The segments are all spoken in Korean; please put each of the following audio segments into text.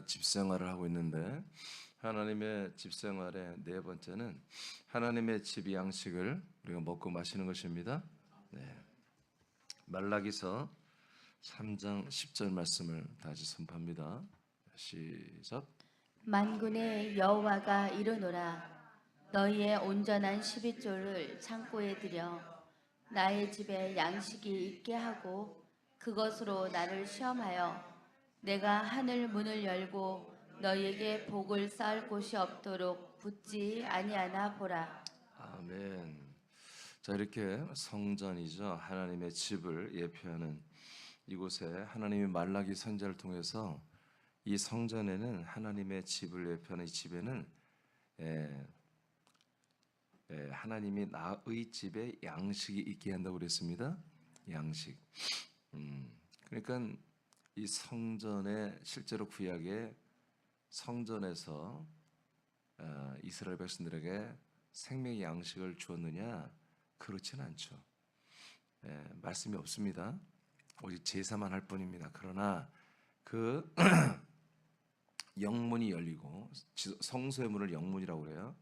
집 생활을 하고 있는데 하나님의 집 생활의 네 번째는 하나님의 집 양식을 우리가 먹고 마시는 것입니다. 네. 말라기서 3장 10절 말씀을 다시 선포합니다. 시작. 만군의 여호와가 이르노라. 너희의 온전한 12조를 창고에 들여 나의 집에 양식이 있게 하고 그것으로 나를 시험하여 내가 하늘 문을 열고 너희에게 복을 쌓을 곳이 없도록 붙지 아니하나 보라. 아멘. 자, 이렇게 성전이죠. 하나님의 집을 예표하는 이곳에 하나님이 말라기 선지자를 통해서 이 성전에는 하나님의 집을 예표하는 이 집에는 하나님이 나의 집에 양식이 있게 한다고 그랬습니다. 양식. 그러니까 이 성전에 실제로 구약의 성전에서 이스라엘 백성들에게 생명의 양식을 주었느냐? 그렇지는 않죠. 말씀이 없습니다. 오직 제사만 할 뿐입니다. 그러나 그 영문이 열리고 성소의 문을 영문이라고 그래요.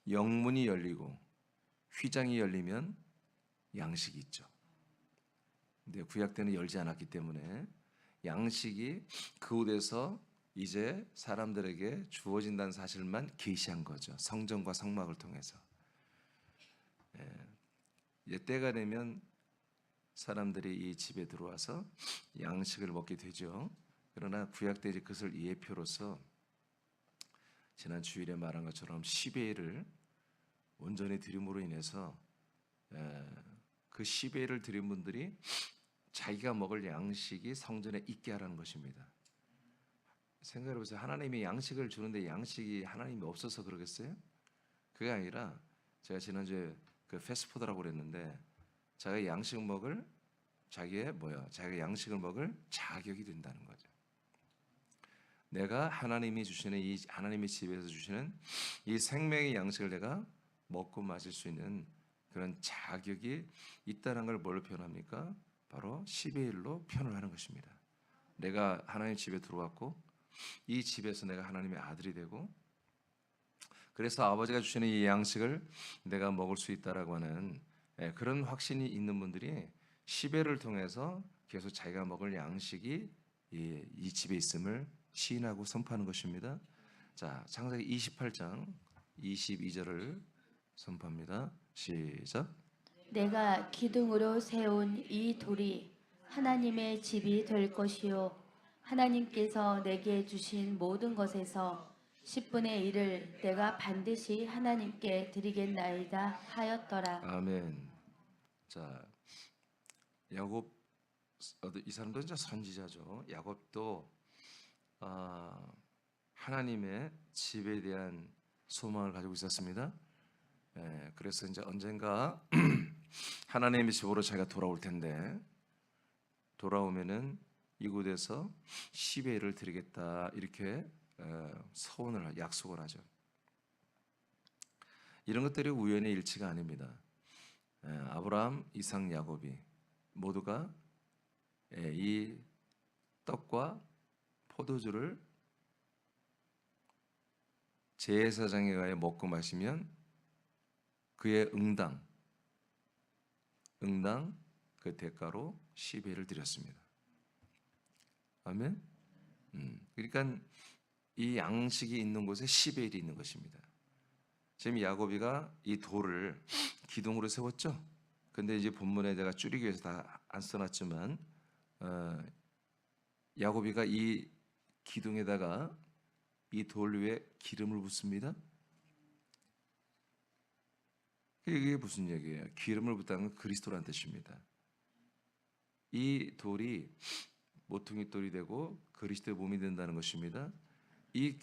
영문이 열리고 휘장이 열리면 양식이 있죠. 근데 구약 때는 열지 않았기 때문에 양식이 그곳에서 이제 사람들에게 주어진다는 사실만 계시한 거죠. 성전과 성막을 통해서. 이제 때가 되면 사람들이 이 집에 들어와서 양식을 먹게 되죠. 그러나 구약 때 그것을 예표로서 지난 주일에 말한 것처럼 10회를 온전히 드림으로 인해서 그 10회를 드린 분들이 자기가 먹을 양식이 성전에 있게 하라는 것입니다. 생각해 보세요. 하나님이 양식을 주는데 양식이 하나님이 없어서 그러겠어요? 그게 아니라 제가 지난주에 그 패스트푸드라고 그랬는데 자기가 양식 먹을 자기가 양식을 먹을 자격이 된다는 거죠. 내가 하나님이 주시는 이 하나님의 집에서 주시는 이 생명의 양식을 내가 먹고 마실 수 있는 그런 자격이 있다는 걸 뭘로 표현합니까? 바로 10의 1로 표현을 하는 것입니다. 내가 하나님 집에 들어왔고 이 집에서 내가 하나님의 아들이 되고 그래서 아버지가 주시는 이 양식을 내가 먹을 수 있다라고 하는 그런 확신이 있는 분들이 10회를 통해서 계속 자기가 먹을 양식이 이 집에 있음을 시인하고 선포하는 것입니다. 자, 창세기 28장 22절을 선포합니다. 시작. 내가 기둥으로 세운 이 돌이 하나님의 집이 될 것이요 하나님께서 내게 주신 모든 것에서 10분의 1을 내가 반드시 하나님께 드리겠나이다 하였더라. 아멘. 자, 야곱 이 사람도 진짜 선지자죠. 야곱도 하나님의 집에 대한 소망을 가지고 있었습니다. 그래서 이제 언젠가 하나님의 집으로 자기가 돌아올 텐데 돌아오면은 이곳에서 10의 1을 드리겠다 이렇게 서원을 약속을 하죠. 이런 것들이 우연의 일치가 아닙니다. 아브라함, 이삭, 야곱이 모두가 이 떡과 포도주를 제사장에 가서 먹고 마시면 그의 응당 그 대가로 10의 1을 드렸습니다. 아멘. 그러니까 이 양식이 있는 곳에 10의 1이 있는 것입니다. 지금 야곱이가 이 돌을 기둥으로 세웠죠. 근데 이제 본문에 내가 줄이기 위해서 다 안 써놨지만 야곱이가 이 기둥에다가 이 돌 위에 기름을 붓습니다. 이게 무슨 얘기예요? 기름을 붓다는 건 그리스도라는 뜻입니다. 이 돌이 모퉁이 돌이 되고 그리스도의 몸이 된다는 것입니다. 이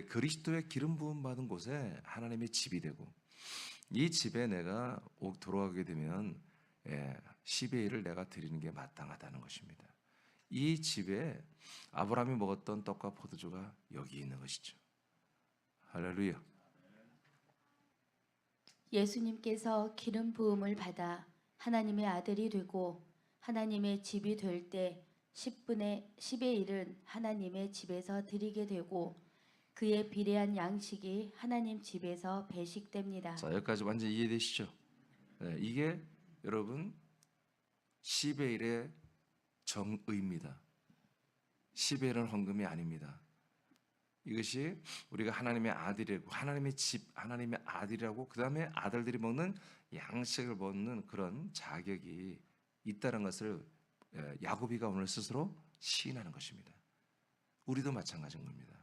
그리스도의 기름 부음 받은 곳에 하나님의 집이 되고 이 집에 내가 돌아가게 되면 10의 1을 내가 드리는 게 마땅하다는 것입니다. 이 집에 아브라함이 먹었던 떡과 포도주가 여기 있는 것이죠. 할렐루야. 예수님께서 기름 부음을 받아 하나님의 아들이 되고 하나님의 집이 될 때 10의 1은 하나님의 집에서 드리게 되고 그의 비례한 양식이 하나님 집에서 배식됩니다. 자, 여기까지 완전히 이해되시죠? 네, 이게 여러분 10의 1의 정의입니다. 10의 1은 헌금이 아닙니다. 이것이 우리가 하나님의 아들이고 하나님의 집, 하나님의 아들이라고 그 다음에 아들들이 먹는 양식을 먹는 그런 자격이 있다는 것을 야고비가 오늘 스스로 시인하는 것입니다. 우리도 마찬가지인 겁니다.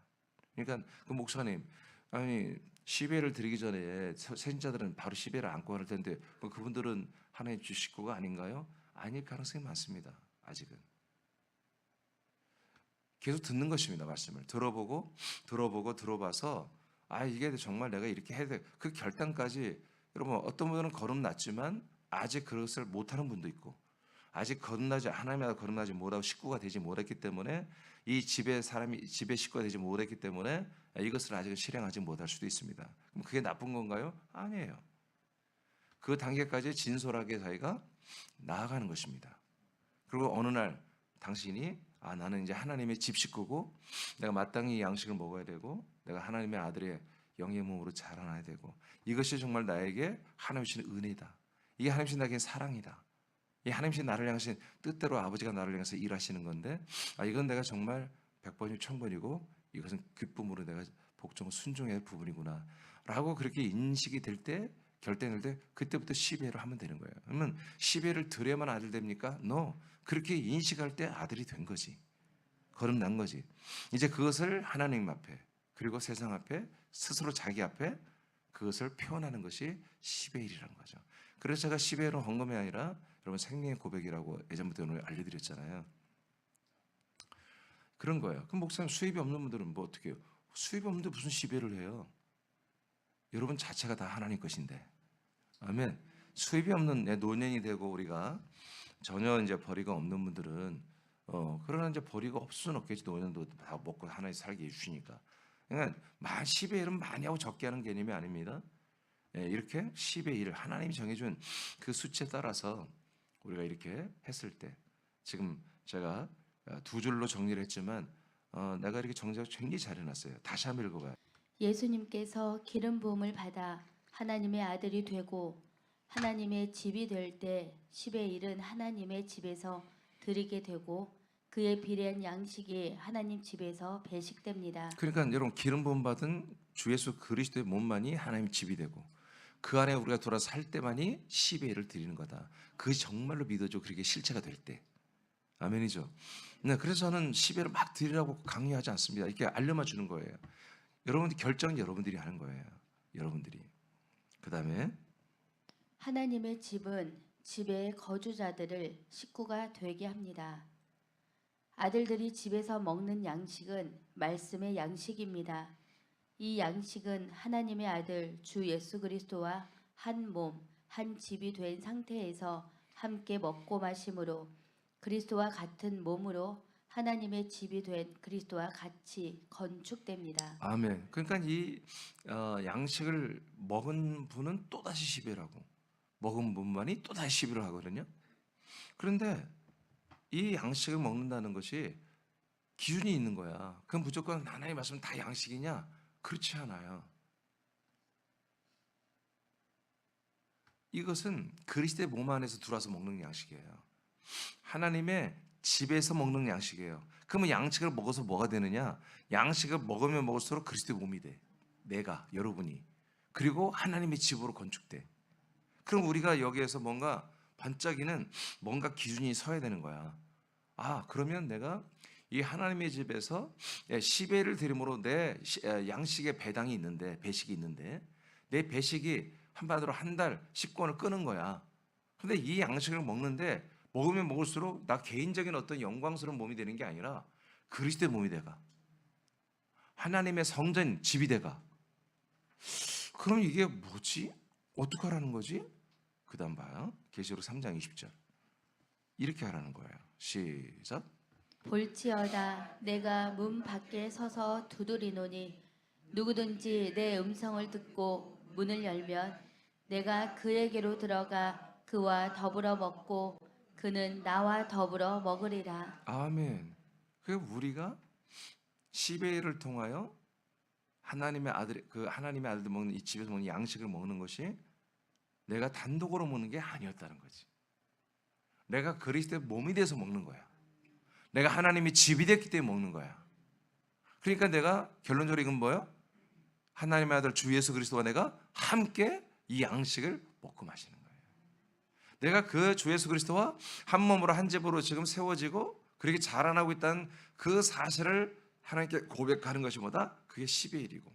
그러니까 그 목사님, 아니 10회를 드리기 전에 선지자들은 바로 10회를 안고 할 텐데 그분들은 하나님 주 식구가 아닌가요? 아닐 가능성이 많습니다. 아직은. 계속 듣는 것입니다. 말씀을 들어봐서 이게 정말 내가 이렇게 해야 돼. 그 결단까지 여러분 어떤 분들은 거듭났지만 아직 그것을 못하는 분도 있고 아직 하나님의 거듭나지 못하고 식구가 되지 못했기 때문에 이 집의 식구가 되지 못했기 때문에 이것을 아직 실행하지 못할 수도 있습니다. 그럼 그게 나쁜 건가요? 아니에요. 그 단계까지 진솔하게 저희가 나아가는 것입니다. 그리고 어느 날 당신이 나는 이제 하나님의 집 식구고 내가 마땅히 양식을 먹어야 되고 내가 하나님의 아들의 영의 몸으로 자라나야 되고 이것이 정말 나에게 하나님 주신 은혜다. 이게 하나님 주신 나에게 사랑이다. 이 하나님 주신 나를 향하신 뜻대로 아버지가 나를 향해서 일하시는 건데 이건 내가 정말 100번이고 1000번이고 이것은 기쁨으로 내가 복종 순종해야 할 부분이구나 라고 그렇게 인식이 될 때 결단할 때 그때부터 10회를 하면 되는 거예요. 그러면 10회를 드려야만 아들 됩니까? No. 그렇게 인식할 때 아들이 된 거지. 거듭난 거지. 이제 그것을 하나님 앞에 그리고 세상 앞에 스스로 자기 앞에 그것을 표현하는 것이 10의 1이라는 거죠. 그래서 제가 10의 1은 헌금이 아니라 여러분 생명의 고백이라고 예전부터 오늘 알려드렸잖아요. 그런 거예요. 그럼 목사님 수입이 없는 분들은 뭐 어떻게 해요? 수입이 없는데 무슨 10회를 해요? 여러분 자체가 다 하나님 것인데. 아멘. 수입이 없는 노년이 되고 우리가 전혀 이제 벌이가 없는 분들은 그러나 이제 벌이가 없을 수는 없겠지. 노년도 다 먹고 하나님 살게 해주시니까. 그러니까 10의 1은 많이 하고 적게 하는 개념이 아닙니다. 이렇게 10의 1 하나님이 정해준 그 수치에 따라서 우리가 이렇게 했을 때 지금 제가 두 줄로 정리를 했지만 내가 이렇게 정리를 굉장히 잘 해놨어요. 다시 한번 읽어봐요. 예수님께서 기름 부음을 받아 하나님의 아들이 되고 하나님의 집이 될 때 10의 1은 하나님의 집에서 드리게 되고 그의 비례한 양식이 하나님 집에서 배식됩니다. 그러니까 여러분 기름 부음 받은 주 예수 그리스도의 몸만이 하나님 집이 되고 그 안에 우리가 돌아서 살 때만이 10의 1을 드리는 거다. 그것이 정말로 믿어져 그렇게 실체가 될 때. 아멘이죠. 네, 그래서 저는 10의 1을 막 드리라고 강요하지 않습니다. 이렇게 알려만 주는 거예요. 여러분들 결정은 여러분들이 하는 거예요. 여러분들이. 그 다음에 하나님의 집은 집의 거주자들을 식구가 되게 합니다. 아들들이 집에서 먹는 양식은 말씀의 양식입니다. 이 양식은 하나님의 아들 주 예수 그리스도와 한 몸, 한 집이 된 상태에서 함께 먹고 마심으로 그리스도와 같은 몸으로 하나님의 집이 된 그리스도와 같이 건축됩니다. 아멘. 그러니까 이 양식을 먹은 분은 또다시 10회라고 먹은 분만이 또다시 10회를 하거든요. 그런데 이 양식을 먹는다는 것이 기준이 있는 거야. 그럼 무조건 하나님 말씀 다 양식이냐? 그렇지 않아요. 이것은 그리스도의 몸 안에서 들어와서 먹는 양식이에요. 하나님의 집에서 먹는 양식이에요. 그러면 양식을 먹어서 뭐가 되느냐? 양식을 먹으면 먹을수록 그리스도의 몸이 돼. 내가, 여러분이. 그리고 하나님의 집으로 건축돼. 그럼 우리가 여기에서 뭔가 반짝이는 뭔가 기준이 서야 되는 거야. 그러면 내가 이 하나님의 집에서 10회를 드림으로 내 양식의 배당이 있는데, 배식이 있는데, 내 배식이 한마디로 한 달 식권을 끄는 거야. 근데 이 양식을 먹는데 먹으면 먹을수록 나 개인적인 어떤 영광스러운 몸이 되는 게 아니라 그리스도의 몸이 돼가. 하나님의 성전 집이 돼가. 그럼 이게 뭐지? 어떻게 하라는 거지? 그 다음 봐요. 계시록 3장 20절. 이렇게 하라는 거예요. 시작. 볼지어다 내가 문 밖에 서서 두드리노니 누구든지 내 음성을 듣고 문을 열면 내가 그에게로 들어가 그와 더불어 먹고 그는 나와 더불어 먹으리라. 아멘. 그 우리가 10의 1을 통하여 하나님의 아들들 먹는 이 집에서 먹는 양식을 먹는 것이 내가 단독으로 먹는 게 아니었다는 거지. 내가 그리스도의 몸이 돼서 먹는 거야. 내가 하나님의 집이 됐기 때문에 먹는 거야. 그러니까 내가 결론적으로 이건 뭐예요? 하나님의 아들 주 예수 그리스도와 내가 함께 이 양식을 먹고 마시는 거예요. 내가 그 주 예수 그리스도와 한 몸으로 한 집으로 지금 세워지고 그렇게 자라나고 있다는 그 사실을 하나님께 고백하는 것이 뭐다? 그게 10의 1이고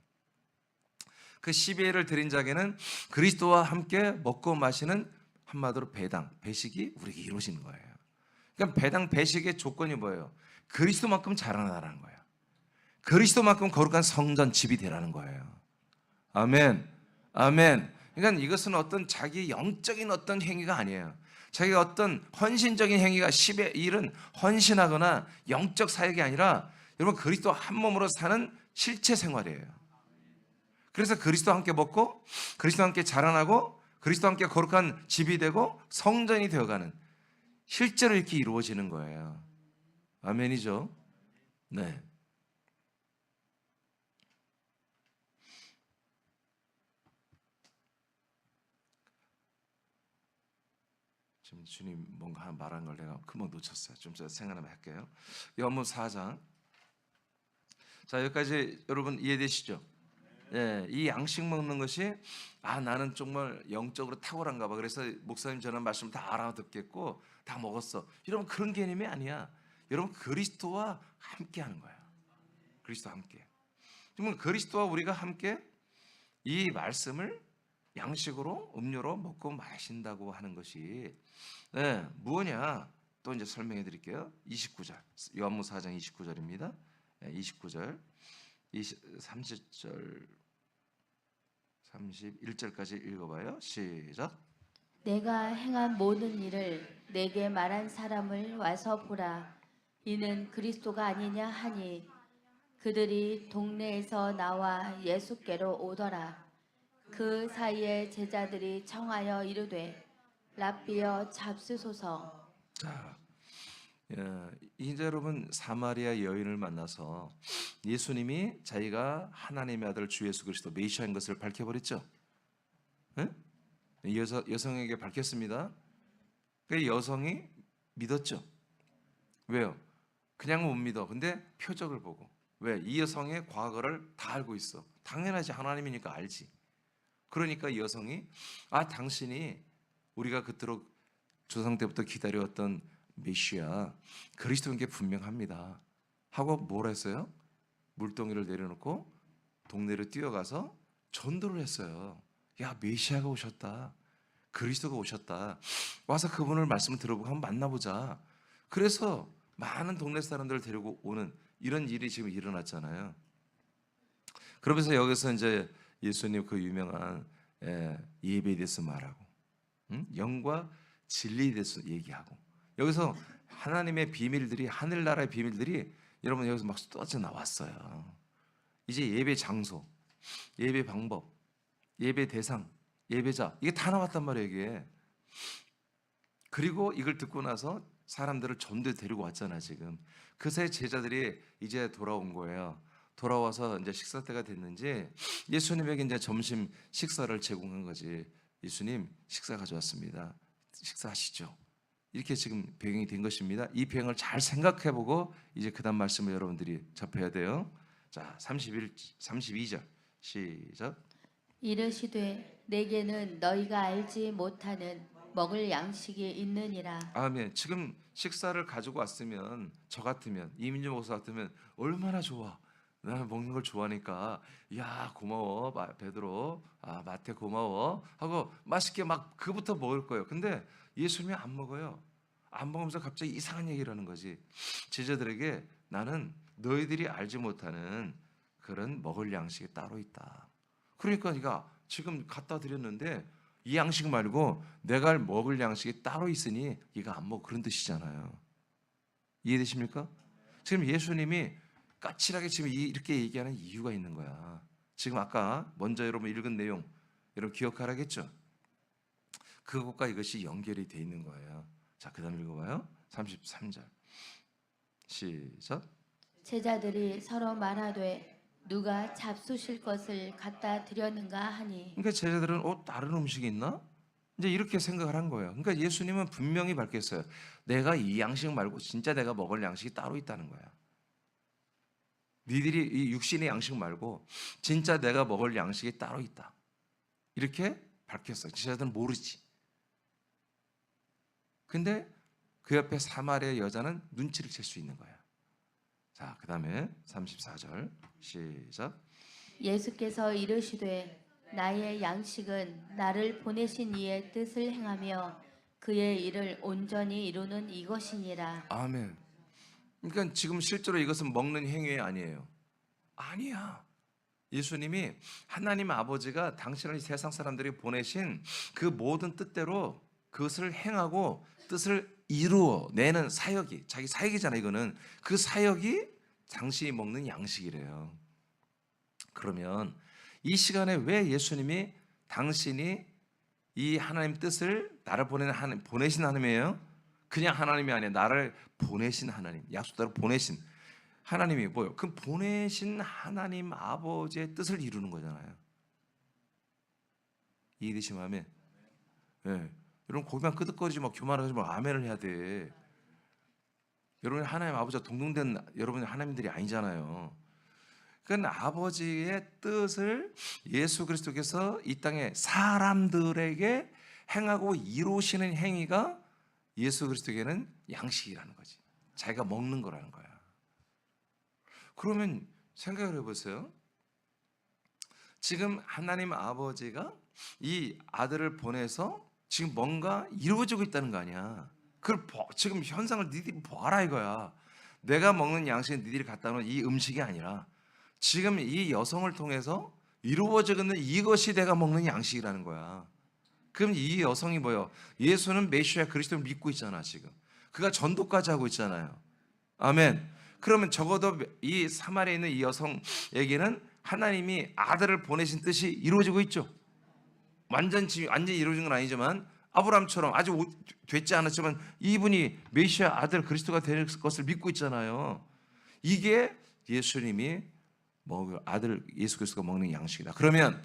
그 10의 1을 드린 자에게는 그리스도와 함께 먹고 마시는 한마디로 배식이 우리에게 이루어지는 거예요. 그러니까 배식의 조건이 뭐예요? 그리스도만큼 자라나라는 거예요. 그리스도만큼 거룩한 성전 집이 되라는 거예요. 아멘. 아멘. 그러니까 이것은 어떤 자기 영적인 어떤 행위가 아니에요. 자기가 어떤 헌신적인 행위가 10의 1은 헌신하거나 영적 사역이 아니라 여러분 그리스도 한 몸으로 사는 실체 생활이에요. 그래서 그리스도와 함께 먹고 그리스도와 함께 자라나고 그리스도와 함께 거룩한 집이 되고 성전이 되어가는 실제로 이렇게 이루어지는 거예요. 아멘이죠? 네. 지금 주님 뭔가 하나 말한 걸 내가 금방 놓쳤어요. 좀 생각나면 할게요. 요한복음 4장. 자, 여기까지 여러분 이해되시죠? 예, 이 양식 먹는 것이 나는 정말 영적으로 탁월한가 봐. 그래서 목사님 전한 말씀 다 알아듣겠고 다 먹었어. 여러분 그런 개념이 아니야. 여러분 그리스도와 함께 하는 거야. 그리스도와 함께. 그러면 그리스도와 우리가 함께 이 말씀을 양식으로 음료로 먹고 마신다고 하는 것이 무엇냐? 또 이제 설명해 드릴게요. 29절. 요한복음 4장 29절입니다. 29절. 30절 31절까지 읽어봐요. 시작. 내가 행한 모든 일을 내게 말한 사람을 와서 보라. 이는 그리스도가 아니냐 하니 그들이 동네에서 나와 예수께로 오더라. 그 사이에 제자들이 청하여 이르되 랍비여 잡수소서. 자, 이제 여러분 사마리아 여인을 만나서 예수님이 자기가 하나님의 아들 주 예수 그리스도 메시아인 것을 밝혀버렸죠. 응? 여성에게 밝혔습니다. 그 여성이 믿었죠. 왜요? 그냥 못 믿어. 근데 표적을 보고. 왜? 이 여성의 과거를 다 알고 있어. 당연하지. 하나님이니까 알지. 그러니까 이 여성이 당신이 우리가 그토록 조상 때부터 기다려왔던 메시아 그리스도인 게 분명합니다 하고 뭘 했어요? 물동이를 내려놓고 동네로 뛰어가서 전도를 했어요. 야, 메시아가 오셨다. 그리스도가 오셨다. 와서 그분을 말씀을 들어보고 한번 만나보자. 그래서 많은 동네 사람들을 데리고 오는 이런 일이 지금 일어났잖아요. 그러면서 여기서 이제 예수님 그 유명한 예배에 대해서 말하고 영과 진리에 대해서 얘기하고 여기서 하나님의 비밀들이 하늘나라의 비밀들이 여러분 여기서 막 쏟아져 나왔어요. 이제 예배 장소, 예배 방법, 예배 대상, 예배자 이게 다 나왔단 말이에요. 이게. 그리고 이걸 듣고 나서 사람들을 전도에 데리고 왔잖아 지금. 그 사이 제자들이 이제 돌아온 거예요. 돌아와서 이제 식사 때가 됐는지 예수님에게 이제 점심 식사를 제공한 거지. 예수님 식사 가져왔습니다. 식사하시죠. 이렇게 지금 배경이 된 것입니다. 이 배경을 잘 생각해보고 이제 그다음 말씀을 여러분들이 접해야 돼요. 자, 32절 시작. 이르시되 내게는 너희가 알지 못하는 먹을 양식이 있느니라. 아멘. 지금 식사를 가지고 왔으면 저 같으면 이민주 목사 같으면 얼마나 좋아. 나는 먹는 걸 좋아하니까 야 고마워 베드로 마태 고마워 하고 맛있게 막 그부터 먹을 거예요. 근데 예수님이 안 먹어요. 안 먹으면서 갑자기 이상한 얘기를 하는 거지. 제자들에게 나는 너희들이 알지 못하는 그런 먹을 양식이 따로 있다. 그러니까 네가 지금 갖다 드렸는데 이 양식 말고 내가 먹을 양식이 따로 있으니 네가 안 먹어. 그런 뜻이잖아요. 이해되십니까? 지금 예수님이 까칠하게 지금 이렇게 얘기하는 이유가 있는 거야. 지금 아까 먼저 여러분 읽은 내용 여러분 기억하라겠죠? 그것과 이것이 연결이 돼 있는 거예요. 자, 그다음 읽어봐요. 33절 시작. 제자들이 서로 말하되 누가 잡수실 것을 갖다 드렸는가 하니 그러니까 제자들은 다른 음식이 있나? 이제 이렇게 생각을 한 거예요. 그러니까 예수님은 분명히 밝혔어요. 내가 이 양식 말고 진짜 내가 먹을 양식이 따로 있다는 거야. 니들이 이 육신의 양식 말고 진짜 내가 먹을 양식이 따로 있다. 이렇게 밝혔어요. 제자들은 모르지. 근데 그 옆에 사마리아 여자는 눈치를 챌 수 있는 거야. 자, 그 다음에 34절 시작. 예수께서 이르시되 나의 양식은 나를 보내신 이의 뜻을 행하며 그의 일을 온전히 이루는 이것이니라. 아멘. 그러니까 지금 실제로 이것은 먹는 행위 아니에요. 아니야. 예수님이 하나님 아버지가 당신을 이 세상 사람들이 보내신 그 모든 뜻대로 그것을 행하고 뜻을 이루어내는 사역이, 자기 사역이잖아 이거는. 그 사역이 당신이 먹는 양식이래요. 그러면 이 시간에 왜 예수님이 당신이 이 하나님 뜻을 나를 보내신 하나님이에요? 그냥 하나님이 아니에요. 나를 보내신 하나님, 약속대로 보내신 하나님이 뭐예요? 그 보내신 하나님 아버지의 뜻을 이루는 거잖아요. 이해되시면 아멘. 네. 여러분 거기만 끄덕거리지 마, 교만하지 마, 아멘을 해야 돼. 여러분 하나님 아버지와 동등된 여러분이 하나님들이 아니잖아요. 그러니까 아버지의 뜻을 예수 그리스도께서 이 땅에 사람들에게 행하고 이루시는 행위가 예수 그리스도에게는 양식이라는 거지. 자기가 먹는 거라는 거야. 그러면 생각을 해보세요. 지금 하나님 아버지가 이 아들을 보내서 지금 뭔가 이루어지고 있다는 거 아니야. 그걸 지금 현상을 니들이 봐라 이거야. 내가 먹는 양식은 니들이 갖다 놓은 이 음식이 아니라 지금 이 여성을 통해서 이루어지고 있는 이것이 내가 먹는 양식이라는 거야. 그럼 이 여성이 뭐예요? 예수는 메시아 그리스도를 믿고 있잖아 지금. 그가 전도까지 하고 있잖아요. 아멘. 그러면 적어도 이 사마리아에 있는 이 여성에게는 하나님이 아들을 보내신 뜻이 이루어지고 있죠. 완전히 이루어진 건 아니지만 아브라함처럼 아직 됐지 않았지만 이분이 메시아 아들 그리스도가 될 것을 믿고 있잖아요. 이게 예수님이 먹을 아들 예수 그리스도가 먹는 양식이다. 그러면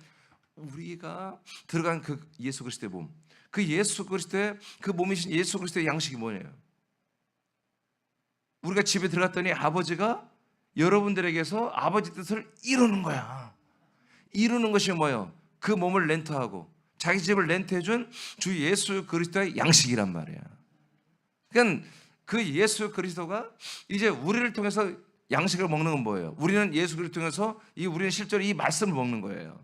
우리가 들어간 그 예수 그리스도의 몸, 그 예수 그리스도의 그 몸이신 예수 그리스도의 양식이 뭐예요? 우리가 집에 들어갔더니 아버지가 여러분들에게서 아버지 뜻을 이루는 거야. 이루는 것이 뭐예요? 그 몸을 렌트하고 자기 집을 렌트해준 주 예수 그리스도의 양식이란 말이야. 그러니까 그 예수 그리스도가 이제 우리를 통해서 양식을 먹는 건 뭐예요? 우리는 예수 그리스도를 통해서 우리는 실제로 이 말씀을 먹는 거예요.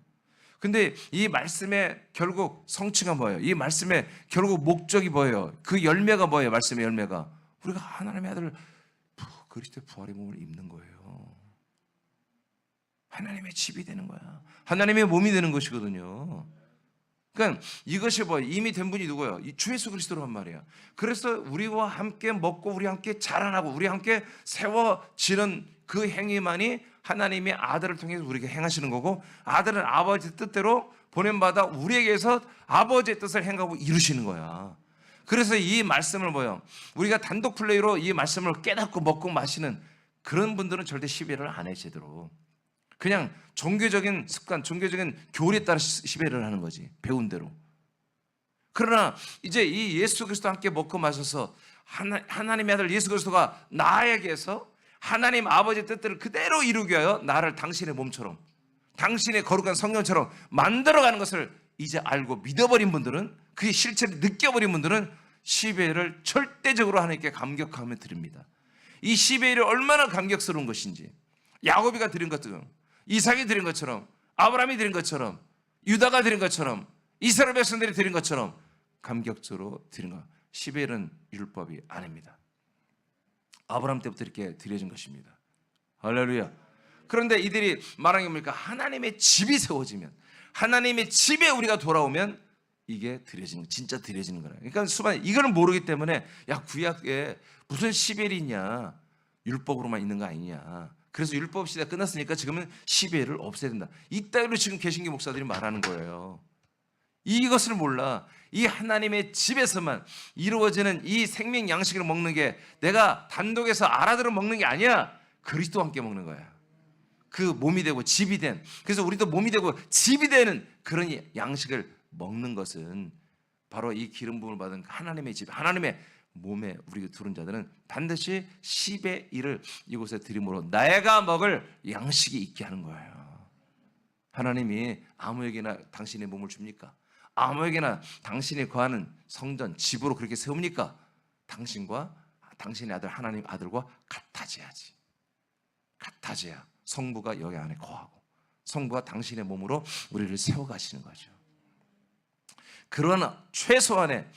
근데 이 말씀의 결국 성취가 뭐예요? 이 말씀의 결국 목적이 뭐예요? 그 열매가 뭐예요? 말씀의 열매가 우리가 하나님의 아들 그리스도의 부활의 몸을 입는 거예요. 하나님의 집이 되는 거야. 하나님의 몸이 되는 것이거든요. 그러니까 이것이 뭐예요? 이미 된 분이 누구예요? 이 주 예수 그리스도란 말이야. 그래서 우리와 함께 먹고 우리 함께 자라나고 우리 함께 세워지는 그 행위만이 하나님의 아들을 통해서 우리에게 행하시는 거고, 아들은 아버지 뜻대로 보냄받아 우리에게서 아버지의 뜻을 행하고 이루시는 거야. 그래서 이 말씀을 뭐예요? 우리가 단독 플레이로 이 말씀을 깨닫고 먹고 마시는 그런 분들은 절대 시배를 안 해 제대로. 그냥 종교적인 습관, 종교적인 교리에 따라 시배를 하는 거지, 배운 대로. 그러나 이제 이 예수 그리스도 함께 먹고 마셔서 하나님의 아들 예수 그리스도가 나에게서 하나님 아버지의 뜻들을 그대로 이루게 하여 나를 당신의 몸처럼, 당신의 거룩한 성령처럼 만들어가는 것을 이제 알고 믿어버린 분들은, 그의 실체를 느껴버린 분들은 시배를 절대적으로 하나님께 감격하며 드립니다. 이 시배일이 얼마나 감격스러운 것인지, 야곱이가 드린 것처럼, 이삭이 드린 것처럼, 아브라함이 드린 것처럼, 유다가 드린 것처럼, 이스라엘 백성들이 드린 것처럼 감격적으로 드린 것. 시배일은 율법이 아닙니다. 아브라함 때부터 이렇게 드려진 것입니다. 할렐루야. 그런데 이들이 말하는 게 뭡니까? 하나님의 집이 세워지면, 하나님의 집에 우리가 돌아오면 이게 드려지는, 진짜 드려지는 거라. 그러니까 수많은 이거는 모르기 때문에 야, 구약에 무슨 시벨이 있냐, 율법으로만 있는 거 아니냐. 그래서 율법 시대가 끝났으니까 지금은 시벨을 없애야 된다. 이따위로 지금 개신교 목사들이 말하는 거예요. 이것을 몰라. 이 하나님의 집에서만 이루어지는 이 생명 양식을 먹는 게 내가 단독에서 알아들어 먹는 게 아니야. 그리스도와 함께 먹는 거야. 그 몸이 되고 집이 된, 그래서 우리도 몸이 되고 집이 되는 그런 양식을 먹는 것은 바로 이 기름 부음을 받은 하나님의 집, 하나님의 몸에 우리 두른 자들은 반드시 10의 1을 이곳에 드림으로 내가 먹을 양식이 있게 하는 거예요. 하나님이 아무에게나 당신의 몸을 줍니까? 아무에게나 당신이 거하는 성전, 집으로 그렇게 세웁니까? 당신과 당신의 아들, 하나님 아들과 같아져야지. 같아져야 성부가 여기 안에 거하고 성부가 당신의 몸으로 우리를 세워가시는 거죠. 그러나 최소한의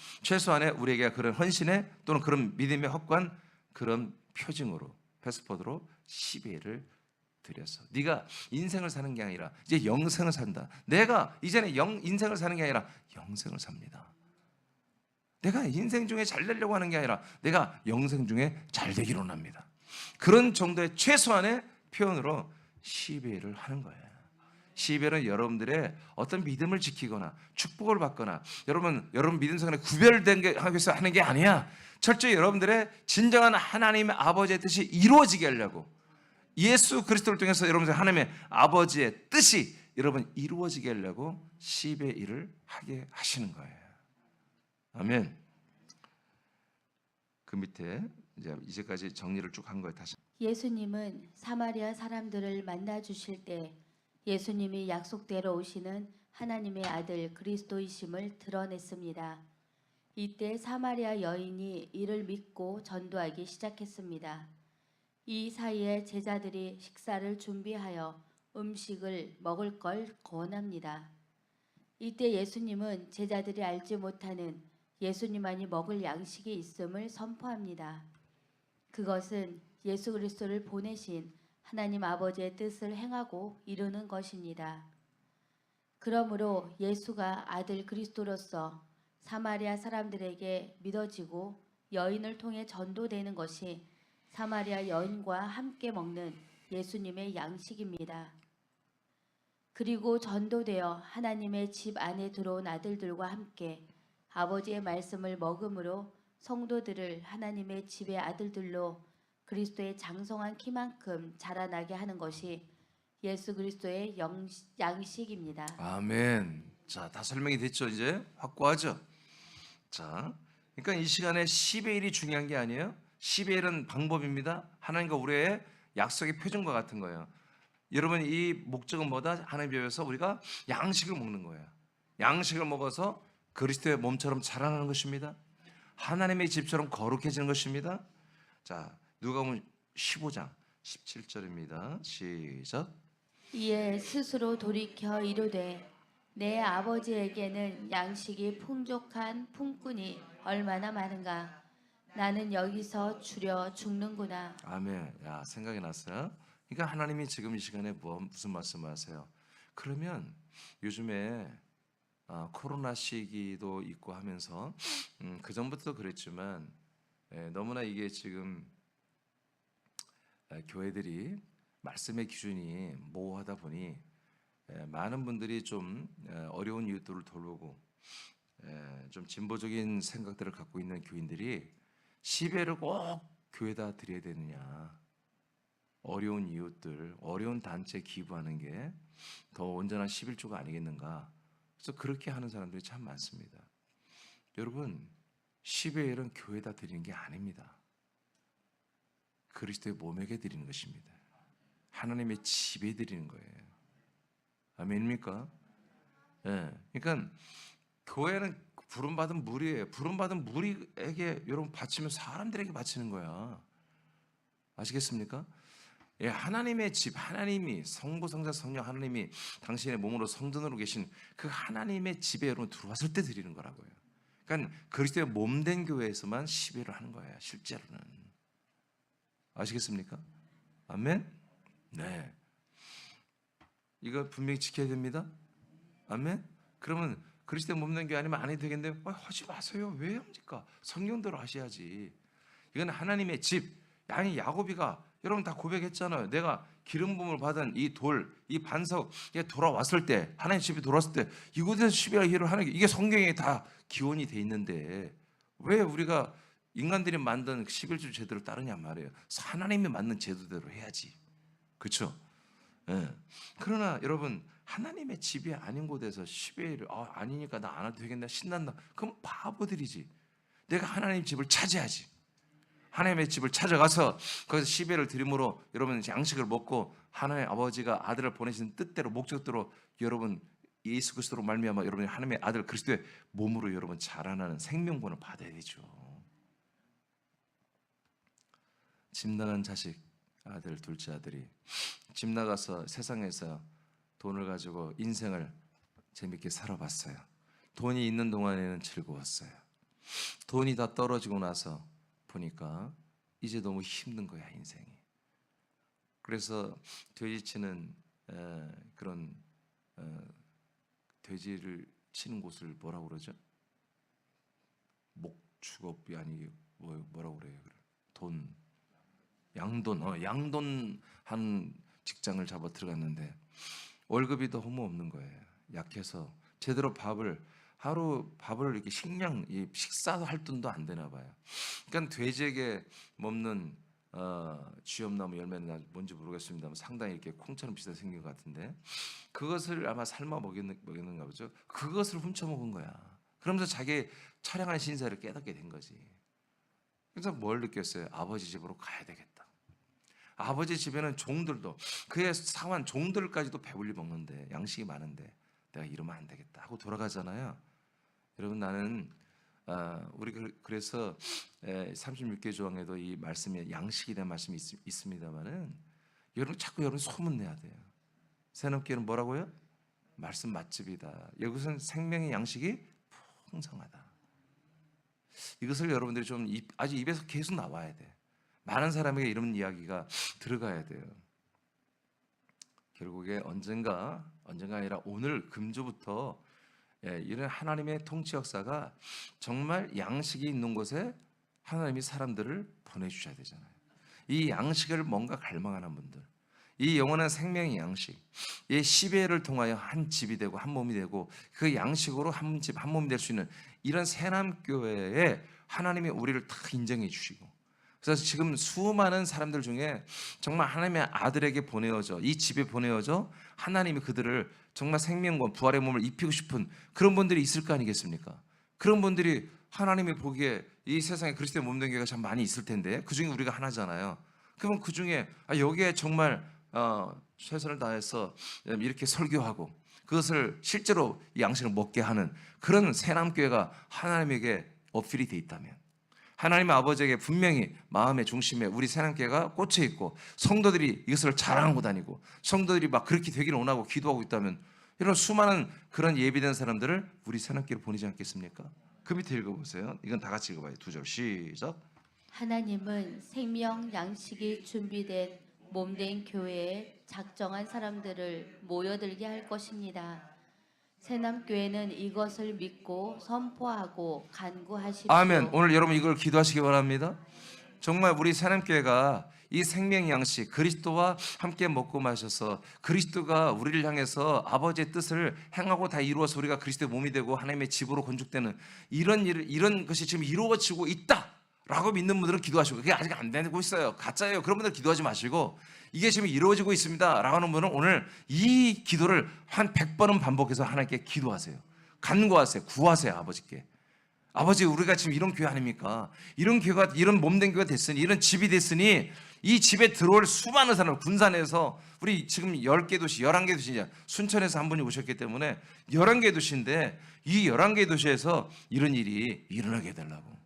우리에게 그런 헌신의 또는 그런 믿음의 확고한 그런 표징으로 패스포드로 10의 1을 드려서 네가 인생을 사는 게 아니라 이제 영생을 산다. 내가 이제는 인생을 사는 게 아니라 영생을 삽니다. 내가 인생 중에 잘 되려고 하는 게 아니라 내가 영생 중에 잘 되기로 합니다. 그런 정도의 최소한의 표현으로 10의 1을 하는 거예요. 10의 1은 여러분들의 어떤 믿음을 지키거나 축복을 받거나 여러분 믿음 생활에 구별된 게 하기 위해서 하는 게 아니야. 철저히 여러분들의 진정한 하나님의 아버지의 뜻이 이루어지게 하려고, 예수 그리스도를 통해서 여러분들 하나님의 아버지의 뜻이 여러분 이루어지게 하려고 10의 1을 하게 하시는 거예요. 아멘. 그 밑에 이제까지 정리를 쭉 한 거예요. 다시. 예수님은 사마리아 사람들을 만나 주실 때 예수님이 약속대로 오시는 하나님의 아들 그리스도이심을 드러냈습니다. 이때 사마리아 여인이 이를 믿고 전도하기 시작했습니다. 이 사이에 제자들이 식사를 준비하여 음식을 먹을 걸 권합니다. 이때 예수님은 제자들이 알지 못하는 예수님만이 먹을 양식이 있음을 선포합니다. 그것은 예수 그리스도를 보내신 하나님 아버지의 뜻을 행하고 이루는 것입니다. 그러므로 예수가 아들 그리스도로서 사마리아 사람들에게 믿어지고 여인을 통해 전도되는 것이 사마리아 여인과 함께 먹는 예수님의 양식입니다. 그리고 전도되어 하나님의 집 안에 들어온 아들들과 함께 아버지의 말씀을 먹음으로 성도들을 하나님의 집의 아들들로 그리스도의 장성한 키만큼 자라나게 하는 것이 예수 그리스도의 양식입니다. 아멘. 자, 다 설명이 됐죠? 이제 확고하죠? 자, 그러니까 이 시간에 10의 1이 중요한 게 아니에요. 10의 1은 방법입니다. 하나님과 우리의 약속의 표준과 같은 거예요. 여러분, 이 목적은 뭐다? 하나님 앞에서 우리가 양식을 먹는 거예요. 양식을 먹어서 그리스도의 몸처럼 자라나는 것입니다. 하나님의 집처럼 거룩해지는 것입니다. 자, 누가복음 15장 17절입니다. 시작. 이에 스스로 돌이켜 이르되 내 아버지에게는 양식이 풍족한 품꾼이 얼마나 많은가. 나는 여기서 줄여 죽는구나. 아멘. 야, 생각이 났어요. 그러니까 하나님이 지금 이 시간에 무슨 말씀하세요? 그러면 요즘에 코로나 시기도 있고 하면서 그 전부터 그랬지만 너무나 이게 지금 교회들이 말씀의 기준이 모호하다 보니 많은 분들이 좀 어려운 이웃들을 돌보고 좀 진보적인 생각들을 갖고 있는 교인들이 10회를 꼭 교회에다 드려야 되느냐, 어려운 이웃들, 어려운 단체에 기부하는 게 더 온전한 11조가 아니겠는가. 그래서 그렇게 하는 사람들이 참 많습니다. 여러분, 10의 1은 교회에다 드리는 게 아닙니다. 그리스도의 몸에게 드리는 것입니다. 하나님의 집에 드리는 거예요. 아멘입니까? 예. 그러니까 교회는 부름받은 무리예요. 부름받은 무리에게 여러분 바치면 사람들에게 바치는 거야. 아시겠습니까? 예, 하나님의 집, 하나님이 성부, 성자, 성령 하나님이 당신의 몸으로 성전으로 계신 그 하나님의 집에 여러분 들어왔을 때 드리는 거라고요. 그러니까 그리스도의 몸된 교회에서만 10회를 하는 거예요. 실제로는. 아시겠습니까? 아멘? 네. 이거 분명히 지켜야 됩니다. 아멘? 그러면 그리스도의 몸된 교회 아니면 안 해도 되겠는데 하지 마세요. 왜 합니까? 성령대로 하셔야지. 이건 하나님의 집. 아니 야고비가 여러분 다 고백했잖아요. 내가 기름 부음을 받은 이 돌, 이 반석에 돌아왔을 때, 하나님 집에 돌아왔을 때 이곳에서 10일 일을 하는 게 이게 성경에 다 기원이 돼 있는데 왜 우리가 인간들이 만든 11주 제도를 따르냐 말이에요. 하나님이 만든 제도대로 해야지. 그렇죠? 예. 그러나 여러분 하나님의 집이 아닌 곳에서 10일 아니니까 나 안 해도 되겠나 신난다. 그럼 바보들이지. 내가 하나님 집을 차지하지. 하나님의 집을 찾아가서 거기서 10회를 드림으로 여러분 양식을 먹고 하나님 아버지가 아들을 보내신 뜻대로 목적대로 여러분 예수 그리스도로 말미암아 여러분이 하나님의 아들 그리스도의 몸으로 여러분 자라나는 생명권을 받아야 되죠. 집 나간 자식 아들 둘째 아들이 집 나가서 세상에서 돈을 가지고 인생을 재밌게 살아봤어요. 돈이 있는 동안에는 즐거웠어요. 돈이 다 떨어지고 나서 보니까 이제 너무 힘든 거야 인생이. 그래서 돼지치는 그런 돼지를 치는 곳을 뭐라고 그러죠? 목축업이 아니고 뭐라고 그래요? 돈 양돈 한 직장을 잡아 들어갔는데 월급이 너무 없는 거예요. 약해서 제대로 하루 밥을 이렇게 식사도 할 돈도 안 되나 봐요. 그러니까 돼지에게 먹는 쥐엄나무 열매는 뭔지 모르겠습니다만 상당히 이렇게 콩처럼 비슷하게 생긴 것 같은데 그것을 아마 삶아 먹였는가 보죠. 그것을 훔쳐 먹은 거야. 그러면서 자기 처량한 신세를 깨닫게 된 거지. 그래서 뭘 느꼈어요? 아버지 집으로 가야 되겠다. 아버지 집에는 종들도 그의 사환 종들까지도 배불리 먹는데 양식이 많은데 내가 이러면 안 되겠다 하고 돌아가잖아요. 여러분 나는 우리 그래서 36개 조항에도 이 말씀에 양식에 대한 말씀이 있습니다만은 여러분 자꾸 여러분 소문내야 돼요. 새넘기는 뭐라고요? 말씀 맛집이다. 여기서는 생명의 양식이 풍성하다. 이것을 여러분들이 좀 아주 입에서 계속 나와야 돼. 많은 사람에게 이런 이야기가 들어가야 돼요. 결국에 언젠가 아니라 오늘 금주부터 이런 하나님의 통치 역사가 정말 양식이 있는 곳에 하나님이 사람들을 보내주셔야 되잖아요. 이 양식을 뭔가 갈망하는 분들, 이 영원한 생명의 양식, 이 시베를 통하여 한 집이 되고 한 몸이 되고 그 양식으로 한 집 한 몸이 될 수 있는 이런 새남교회에 하나님이 우리를 다 인정해 주시고 그래서 지금 수많은 사람들 중에 정말 하나님의 아들에게 보내어져 이 집에 보내어져 하나님이 그들을 정말 생명과 부활의 몸을 입히고 싶은 그런 분들이 있을 거 아니겠습니까? 그런 분들이 하나님이 보기에 이 세상에 그리스도의 몸된 교회가 참 많이 있을 텐데 그중에 우리가 하나잖아요. 그러면 그중에 여기에 정말 최선을 다해서 이렇게 설교하고 그것을 실제로 이 양식을 먹게 하는 그런 새남교회가 하나님에게 어필이 돼 있다면 하나님 아버지에게 분명히 마음의 중심에 우리 새남교회가 꽂혀 있고 성도들이 이것을 자랑하고 다니고 성도들이 막 그렇게 되기를 원하고 기도하고 있다면 이런 수많은 그런 예비된 사람들을 우리 새남교회로 보내지 않겠습니까? 그 밑에 읽어보세요. 이건 다 같이 읽어봐요. 2절 시작. 하나님은 생명 양식이 준비된 몸된 교회에 작정한 사람들을 모여들게 할 것입니다. 새남교회는 이것을 믿고 선포하고 간구하십시오. 아멘. 오늘 여러분 이걸 기도하시기 바랍니다. 정말 우리 새남교회가 이 생명 양식 그리스도와 함께 먹고 마셔서 그리스도가 우리를 향해서 아버지의 뜻을 행하고 다 이루어서 우리가 그리스도의 몸이 되고 하나님의 집으로 건축되는 이런 것이 지금 이루어지고 있다라고 믿는 분들은 기도하시고 그게 아직 안 되고 있어요. 가짜예요. 그런 분들 기도하지 마시고 이게 지금 이루어지고 있습니다라고 하는 분은 오늘 이 기도를 한 100번은 반복해서 하나님께 기도하세요. 간구하세요. 구하세요. 아버지께. 아버지 우리가 지금 이런 교회 아닙니까? 이런 교회가 이런 몸된 교회가 됐으니 이런 집이 됐으니 이 집에 들어올 수많은 사람을 군산에서 우리 지금 10개 도시 11개 도시냐 순천에서 한 분이 오셨기 때문에 11개 도시인데 이 11개 도시에서 이런 일이 일어나게 해달라고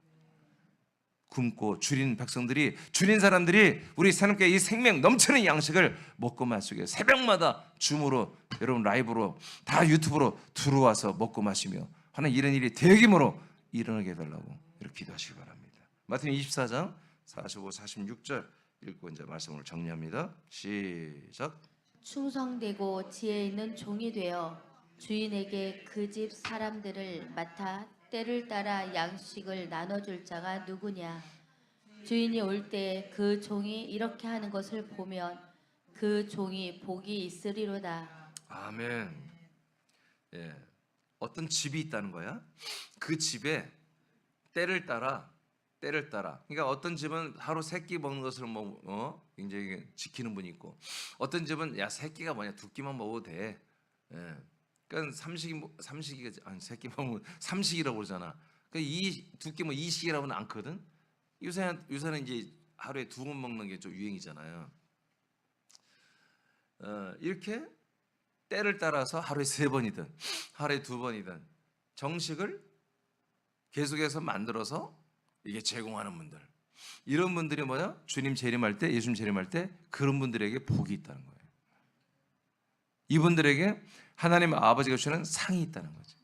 굶고 줄인 백성들이 줄인 사람들이 우리 새남교회 이 생명 넘치는 양식을 먹고 마시게 새벽마다 줌으로 여러분 라이브로 다 유튜브로 들어와서 먹고 마시며 하는 이런 일이 대규모로 일어나게 해달라고 이렇게 기도하시기 바랍니다. 마태복음 24장 45, 46절 읽고 이제 말씀을 정리합니다. 시작. 충성되고 지혜 있는 종이 되어 주인에게 그 집 사람들을 맡아 때를 따라 양식을 나눠줄 자가 누구냐? 주인이 올 때 그 종이 이렇게 하는 것을 보면 그 종이 복이 있으리로다. 아멘. 예. 어떤 집이 있다는 거야. 그 집에 때를 따라. 그러니까 어떤 집은 하루 세 끼 먹는 것을 굉장히 지키는 분이 있고, 어떤 집은 야, 세 끼가 뭐냐, 두 끼만 먹어도 돼. 예. 그러니까 삼식이가 아니 세 끼 먹으면 삼식이라고 그러잖아. 그러니까 이 두 끼 뭐 이식이라고는 않거든. 요새는 이제 하루에 두 번 먹는 게 좀 유행이잖아요. 이렇게 때를 따라서 하루에 세 번이든 하루에 두 번이든 정식을 계속해서 만들어서 이게 제공하는 분들, 이런 분들이 뭐야? 주님 재림할 때, 예수님 재림할 때 그런 분들에게 복이 있다는 거예요. 이분들에게 하나님 아버지가 주시는 상이 있다는 거죠.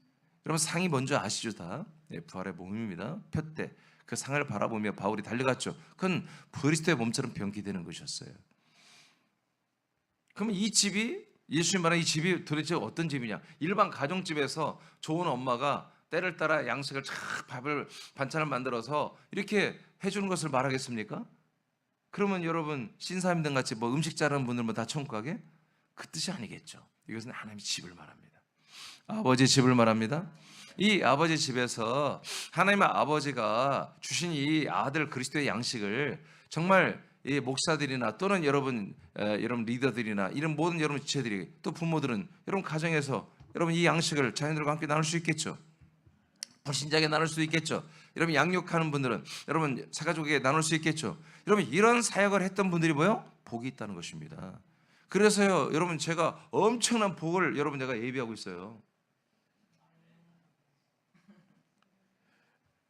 여러분, 상이 뭔지 아시죠? 다 부활의 몸입니다. 표대, 그 상을 바라보며 바울이 달려갔죠. 그건 그리스도의 몸처럼 병기되는 것이었어요. 그러면 이 집이, 예수님 말하는 이 집이 도대체 어떤 집이냐? 일반 가정집에서 좋은 엄마가 때를 따라 양식을 밥을 반찬을 만들어서 이렇게 해주는 것을 말하겠습니까? 그러면 여러분, 신사임당 같이 뭐 음식 잘하는 분들 뭐 다 천국 가게? 그 뜻이 아니겠죠. 이것은 하나님의 집을 말합니다. 아버지 집을 말합니다. 이 아버지 집에서 하나님의 아버지가 주신 이 아들 그리스도의 양식을 정말 이 목사들이나 또는 여러분 리더들이나 이런 모든 여러분 지체들이, 또 부모들은 여러분 가정에서 여러분 이 양식을 자녀들과 함께 나눌 수 있겠죠. 불신자에게 나눌 수 있겠죠. 여러분 양육하는 분들은 여러분 사가족에게 나눌 수 있겠죠. 여러분 이런 사역을 했던 분들이 뭐요? 복이 있다는 것입니다. 그래서요, 여러분 제가 엄청난 복을 여러분 내가 예비하고 있어요.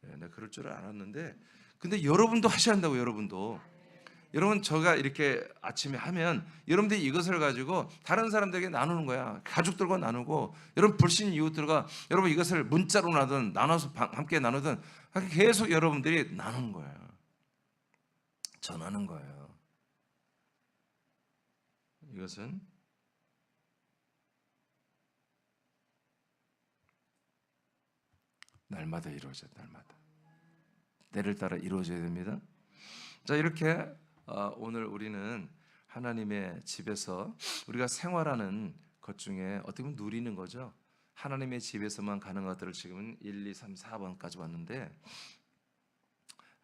내가 그럴 줄 알았는데, 근데 여러분도 하셔야 한다고. 여러분 저가 이렇게 아침에 하면 여러분들이 이것을 가지고 다른 사람들에게 나누는 거야. 가족들과 나누고, 여러분 불신 이웃들과 여러분 이것을 문자로 나누든 나눠서 함께 나누든 계속 여러분들이 나누는 거예요. 전하는 거예요. 이것은 날마다 이루어져요. 날마다 때를 따라 이루어져야 됩니다. 자, 이렇게 오늘 우리는 하나님의 집에서 우리가 생활하는 것 중에 어떻게 보면 누리는 거죠. 하나님의 집에서만 가는 것들을 지금은 1, 2, 3, 4번까지 왔는데,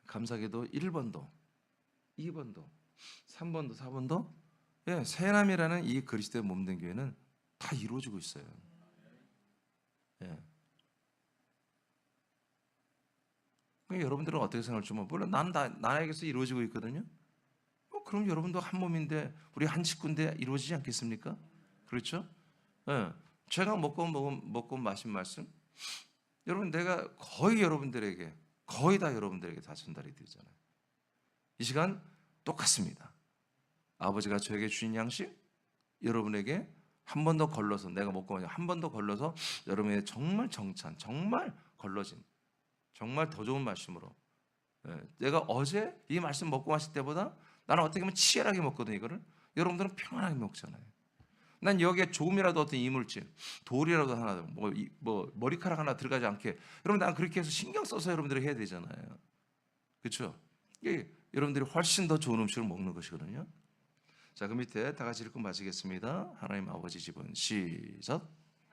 감사하게도 1번도 2번도 3번도 4번도 새남이라는 이 그리스도의 몸된 교회는 다 이루어지고 있어요. 예. 여러분들은 어떻게 생각할지 몰라. 나는 나에게서 이루어지고 있거든요. 그럼 여러분도 한 몸인데, 우리 한 식구인데 이루어지지 않겠습니까? 그렇죠? 예. 제가 먹고 마신 말씀, 여러분 내가 거의 다 여러분들에게 다 전달이 되잖아요. 이 시간 똑같습니다. 아버지가 저에게 주신 양식, 여러분에게 한 번 더 걸러서, 내가 먹고 한 번 더 걸러서 여러분의 정말 정찬, 정말 걸러진, 정말 더 좋은 말씀으로, 내가 어제 이 말씀 먹고 마실 때보다 나는 어떻게 보면 치열하게 먹거든요. 이거를 여러분들은 평안하게 먹잖아요. 난 여기에 조금이라도 어떤 이물질, 돌이라도 하나, 뭐 머리카락 하나 들어가지 않게, 여러분 난 그렇게 해서 신경 써서 여러분들이 해야 되잖아요. 그렇죠? 이게 여러분들이 훨씬 더 좋은 음식을 먹는 것이거든요. 자, 그 밑에 다 같이 읽고 마치겠습니다. 하나님 아버지 집은, 시작.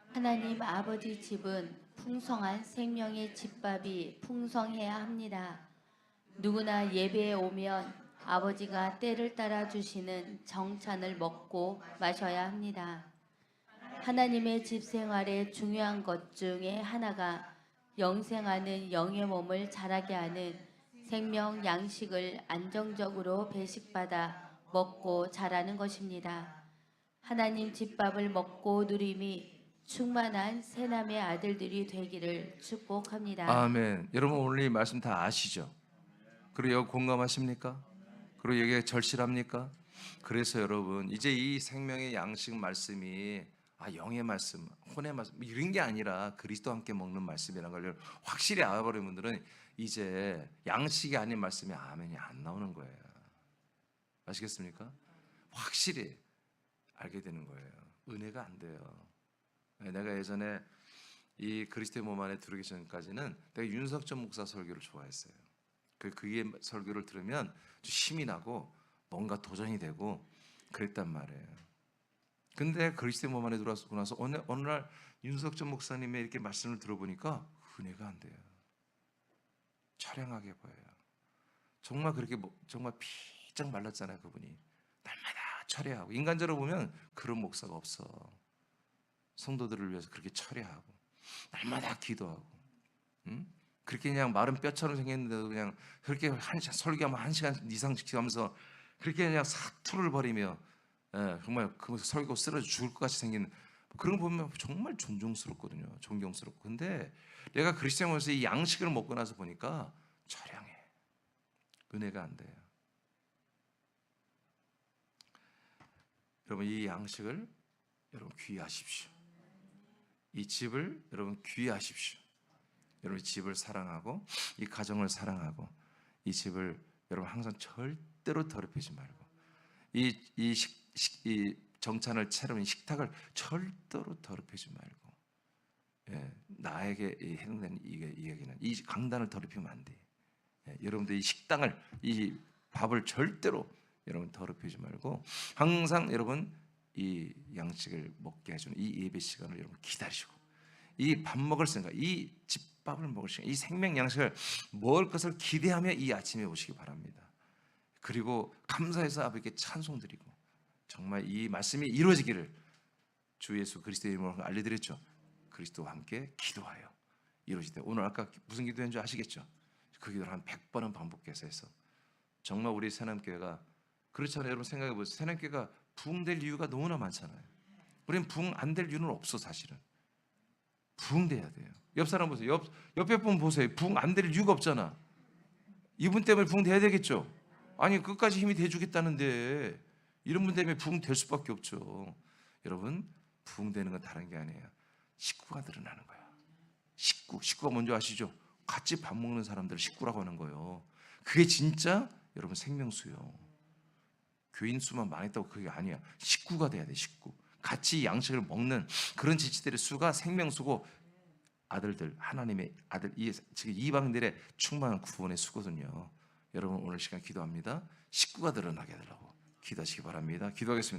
하나님 아버지 집은 풍성한 생명의 집밥이 풍성해야 합니다. 누구나 예배에 오면 아버지가 때를 따라 주시는 정찬을 먹고 마셔야 합니다. 하나님의 집 생활의 중요한 것 중에 하나가 영생하는 영의 몸을 자라게 하는 생명 양식을 안정적으로 배식받아 먹고 자라는 것입니다. 하나님 집밥을 먹고 누림이 충만한 새남의 아들들이 되기를 축복합니다. 아멘. 여러분 오늘 이 말씀 다 아시죠? 그리고 여기 공감하십니까? 그리고 여기에 절실합니까? 그래서 여러분 이제 이 생명의 양식 말씀이 영의 말씀, 혼의 말씀 이런 게 아니라 그리스도와 함께 먹는 말씀이라는 걸 확실히 알아버린 분들은 이제 양식이 아닌 말씀이 아멘이 안 나오는 거예요. 아시겠습니까? 확실히 알게 되는 거예요. 은혜가 안 돼요. 내가 예전에 이 그리스도의 몸 안에 들어오기 전까지는 내가 윤석천 목사 설교를 좋아했어요. 그의 설교를 들으면 힘이 나고 뭔가 도전이 되고 그랬단 말이에요. 근데 그리스도의 몸 안에 들어왔고 나서 어느 날 윤석전 목사님의 이렇게 말씀을 들어보니까 은혜가 안 돼요. 처량하게 보여요. 정말 그렇게 정말 피쩍 말랐잖아요. 그분이 날마다 철회하고, 인간적으로 보면 그런 목사가 없어. 성도들을 위해서 그렇게 철회하고 날마다 기도하고, 응? 그렇게 그냥 마른 뼈처럼 생겼는데도 그냥 그렇게 설교하면 1시간 이상씩 기도하면서 그렇게 그냥 사투를 벌이며, 정말 그 설교 쓰러져 죽을 것 같이 생긴 그런 거 보면 정말 존경스럽거든요. 존경스럽고. 근데 내가 그리스도인으로서 이 양식을 먹고 나서 보니까 처량해. 은혜가 안 돼요. 여러분, 이 양식을 여러분 귀하십시오. 이 집을 여러분 귀하십시오. 여러분, 이 집을 사랑하고 이 가정을 사랑하고 이 집을 여러분 항상 절대로 더럽히지 말고, 이 정찬을 차려놓은 식탁을 절대로 더럽히지 말고, 나에게 해당되는 이야기는 이 강단을 더럽히면 안 돼. 여러분들 이 식당을, 이 밥을 절대로 여러분 더럽히지 말고 항상 여러분 이 양식을 먹게 해주는 이 예배 시간을 여러분 기다리시고, 이 밥 먹을 생각, 이 집밥을 먹을 시간, 이 생명 양식을 먹을 것을 기대하며 이 아침에 오시기 바랍니다. 그리고 감사해서 아버지께 찬송드리고, 정말 이 말씀이 이루어지기를 주 예수 그리스도의 이름으로 알려드렸죠. 그리스도와 함께 기도하여 이루어지되, 오늘 아까 무슨 기도했는지 아시겠죠? 그 기도를 한 100번은 반복해서 해서 정말 우리 새남교회가, 그렇잖아요. 여러분 생각해 보세요. 새남교회가 부흥될 이유가 너무나 많잖아요. 우리는 부흥 안 될 이유는 없어. 사실은 부흥돼야 돼요. 옆 사람 보세요. 옆에 분 보세요. 부흥 안 될 이유가 없잖아. 이분 때문에 부흥돼야 되겠죠. 아니 끝까지 힘이 돼주겠다는데 이런 분 때문에 부흥될 수밖에 없죠. 여러분, 부흥되는 건 다른 게 아니에요. 식구가 늘어나는 거야. 식구가 뭔지 아시죠? 같이 밥 먹는 사람들을 식구라고 하는 거예요. 그게 진짜 여러분 생명수요. 교인 수만 많았다고 그게 아니야. 식구가 돼야 돼. 식구. 같이 양식을 먹는 그런 지체들의 수가 생명수고, 아들들, 하나님의 아들, 지금 이방들의 충만한 구원의 수거든요. 여러분, 오늘 시간 기도합니다. 식구가 늘어나게 해달라고 기도하시기 바랍니다. 기도하겠습니다.